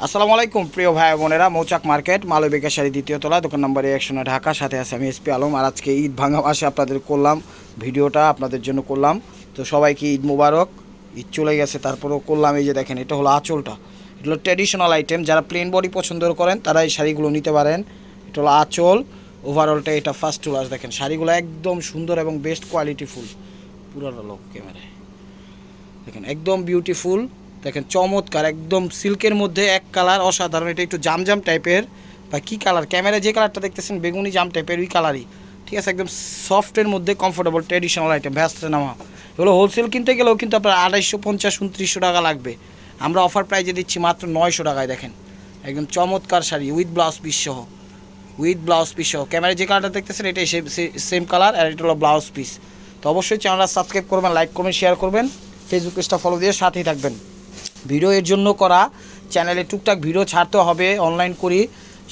আসসালামু আলাইকুম প্রিয় ভাই বোনেরা, মৌচাক মার্কেট মালবিকা শাড়ি দ্বিতীয় তলা, দোকান নম্বর 109, ঢাকা। সাথে আছে আমি এসপি আলম। আর আজকে ঈদ ভাঙা মাসে আপনাদের করলাম ভিডিওটা, আপনাদের জন্য করলাম। তো সবাইকে ঈদ মুবারক। ঈদ চলে গেছে, তারপরেও করলাম। এই যে দেখেন, এটা হলো আঁচলটা, এটা হলো ট্র্যাডিশনাল আইটেম। যারা প্লেন বডি পছন্দ করেন তারা এই শাড়িগুলো নিতে পারেন। এটা হলো আঁচল, ওভারঅলটা এটা ফার্স্ট টু লাস্ট। দেখেন শাড়িগুলো একদম সুন্দর এবং বেস্ট কোয়ালিটিফুল। পুরোটা লোক ক্যামেরায় দেখেন, একদম বিউটিফুল। দেখেন চমৎকার, একদম সিল্কের মধ্যে এক কালার, অসাধারণ। এটা একটু জামজাম টাইপের বা কী কালার, ক্যামেরায় যে কালারটা দেখতেছেন বেগুনি জাম টাইপের, ওই কালারই, ঠিক আছে। একদম সফটের মধ্যে কমফোর্টেবল ট্র্যাডিশনাল আইটেম, ব্যস্ত নামা। এগুলো হোলসেল কিনতে গেলেও কিন্তু আপনার 250-2900 টাকা লাগবে। আমরা অফার প্রাইজে দিচ্ছি মাত্র 900 টাকায়। দেখেন একদম চমৎকার শাড়ি উইথ ব্লাউজ পিস সহ, ক্যামেরায় যে কালারটা দেখতেছেন এটাই সেম কালার, আর এটা হলো ব্লাউজ পিস। তো অবশ্যই চ্যানেলটা সাবস্ক্রাইব করবেন, লাইক করবেন, শেয়ার করবেন, ফেসবুক পেজটা ফলো দিয়ে সাথেই থাকবেন। ভিডিও এর জন্য করা, চ্যানেলে টুকটাক ভিডিও ছাড়তে হবে, অনলাইন করি,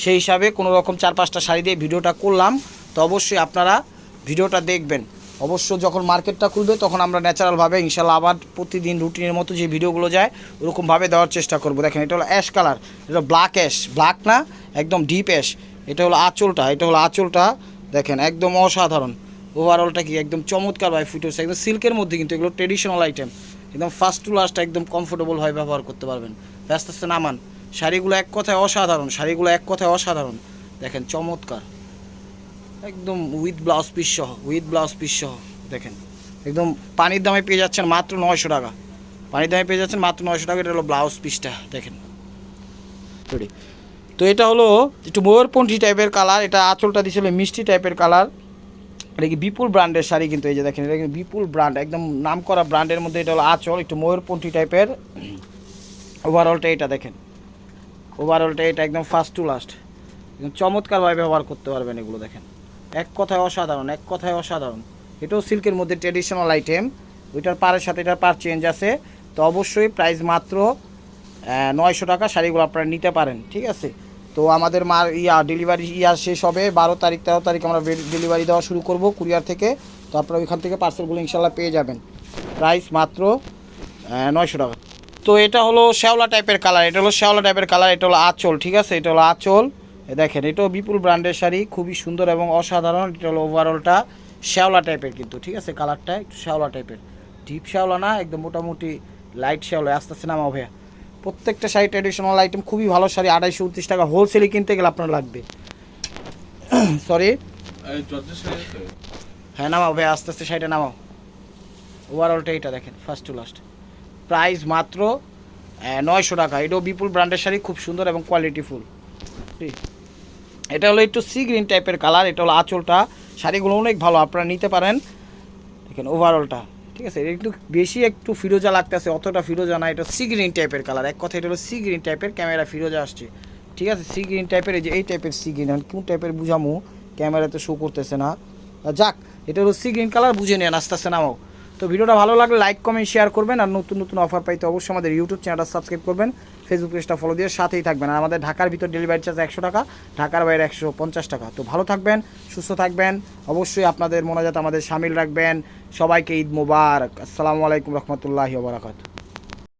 সেই হিসাবে কোনো রকম 4-5টা শাড়ি দিয়ে ভিডিওটা করলাম। তো অবশ্যই আপনারা ভিডিওটা দেখবেন। অবশ্য যখন মার্কেটটা খুলবে তখন আমরা ন্যাচারালভাবে ইনশাল্লাহ আবার প্রতিদিন রুটিনের মতো যে ভিডিওগুলো যায় ওরকমভাবে দেওয়ার চেষ্টা করব। দেখেন এটা হলো অ্যাশ কালার, এটা ব্ল্যাক অ্যাশ, ব্ল্যাক না একদম ডিপ অ্যাশ। এটা হলো আঁচলটা, দেখেন একদম অসাধারণ। ওভারঅলটা কি একদম চমৎকার ভাই ফুটেছে, একদম সিল্কের মধ্যে, কিন্তু এগুলো ট্রেডিশনাল আইটেম, একদম ফার্স্ট টু লাস্ট একদম কমফোর্টেবলভাবে ব্যবহার করতে পারবেন। আস্তে আস্তে নামান। শাড়িগুলো এক কথায় অসাধারণ, দেখেন চমৎকার, একদম উইথ ব্লাউজ পিস সহ, দেখেন একদম পানির দামে পেয়ে যাচ্ছেন মাত্র 900 টাকা। এটা হলো ব্লাউজ পিসটা, দেখেন। তো এটা হলো একটু ময়ূরপন্থী টাইপের কালার, এটা আঁচলটা দিয়েছিল মিষ্টি টাইপের কালার। এটা কি বিপুল ব্র্যান্ডের শাড়ি, কিন্তু এই যে দেখেন এটা কিন্তু বিপুল ব্র্যান্ড, একদম নাম করা ব্র্যান্ডের মধ্যে। এটা হলো আঁচল, একটু ময়ূরপন্থী টাইপের। ওভারঅলটা এটা একদম ফার্স্ট টু লাস্ট, একদম চমৎকারভাবে ব্যবহার করতে পারবেন এগুলো। দেখেন এক কথায় অসাধারণ। এটাও সিল্কের মধ্যে ট্রেডিশনাল আইটেম, ওইটার পাড়ের সাথে এটার পার চেঞ্জ আছে। তো অবশ্যই প্রাইস মাত্র 900 টাকা। শাড়িগুলো আপনারা নিতে পারেন, ঠিক আছে। তো আমাদের ডেলিভারি শেষ হবে 12 তারিখ, 13 তারিখ আমরা ডেলিভারি দেওয়া শুরু করব কুরিয়ার থেকে। তো আপনারা ওইখান থেকে পার্সেলগুলো ইনশাল্লাহ পেয়ে যাবেন। প্রাইস মাত্র 900 টাকা। তো এটা হলো শ্যাওলা টাইপের কালার, এটা হলো আঁচল, ঠিক আছে। এটা হলো আঁচল, দেখেন এটাও বিপুল ব্র্যান্ডের শাড়ি, খুবই সুন্দর এবং অসাধারণ। এটা হলো ওভারঅলটা শ্যাওলা টাইপের, কিন্তু ঠিক আছে, কালারটা একটু শ্যাওলা টাইপের, ডিপ শ্যাওলা না, একদম মোটামুটি লাইট শ্যাওলা। আস্তে আস্তে নামাও ভাইয়া। প্রত্যেকটা শাড়ি ট্র্যাডিশনাল আইটেম, খুবই ভালো শাড়ি। 229 টাকা হোলসেলে কিনতে গেলে আপনার লাগবে। সরি, হ্যাঁ নামাও ভাইয়া, আস্তে আস্তে শাড়িটা নামাও। ওভারঅলটা এটা দেখেন ফার্স্ট টু লাস্ট, প্রাইস মাত্র 900 টাকা। এটাও বিপুল ব্র্যান্ডের শাড়ি, খুব সুন্দর এবং কোয়ালিটিফুল। এটা হলো একটু সি গ্রিন টাইপের কালার, এটা হলো আঁচলটা। শাড়িগুলো অনেক ভালো, আপনারা নিতে পারেন। দেখেন ওভারঅলটা, ঠিক আছে। একটু বেশি একটু ফিরোজা লাগতেছে, অতটা ফিরোজা না, এটা সি গ্রিন টাইপের কালার। এক কথা এটা হলো সি গ্রিন টাইপের, ক্যামেরা ফিরোজা আসছে, ঠিক আছে। সি গ্রিন টাইপের, এই যে এই টাইপের সি গ্রিন, কোন টাইপের বুঝামু, ক্যামেরাতে শো করতেছে না। যাক, এটা হলো সি গ্রিন কালার, বুঝে নেন আস্তে আস্তে নামাও। তো ভিডিওটা ভালো লাগলে লাইক কমেন্ট শেয়ার করবেন, আর নতুন অফার পাইতে অবশ্যই আমাদের ইউটিউব চ্যানেলটা সাবস্ক্রাইব করবেন, ফেসবুক পেজটা ফলো দিয়ে সাথেই থাকবেন। আর আমাদের ঢাকার ভিতর ডেলিভারি চার্জ 100 টাকা, ঢাকার বাইরে 150 টাকা। তো ভালো থাকবেন, সুস্থ থাকবেন, অবশ্যই আপনাদের মোনাজাত আমাদের শামিল রাখবেন। সবাইকে ঈদ মোবারক। আসসালামু আলাইকুম রহমতুল্লাহি ওয়া বারাকাতুহু।